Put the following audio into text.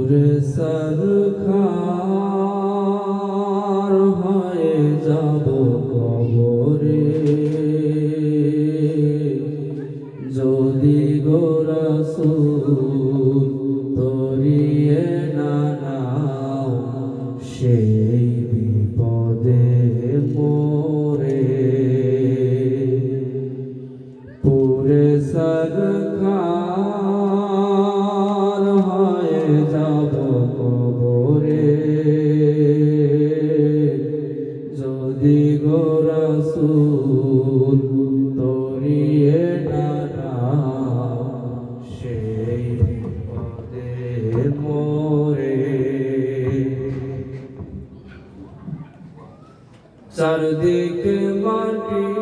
পুরে সরখার হয়ে যাব কবরে যদি গো রাসূল তরিয়ে না নাও সেই বিপদে মোরে পুরে সরখার হয়ে যাব কবরে যদি গো রাসূল তরিয়ে না নাও সেই বিপদে মোরে চারদিকে মাটি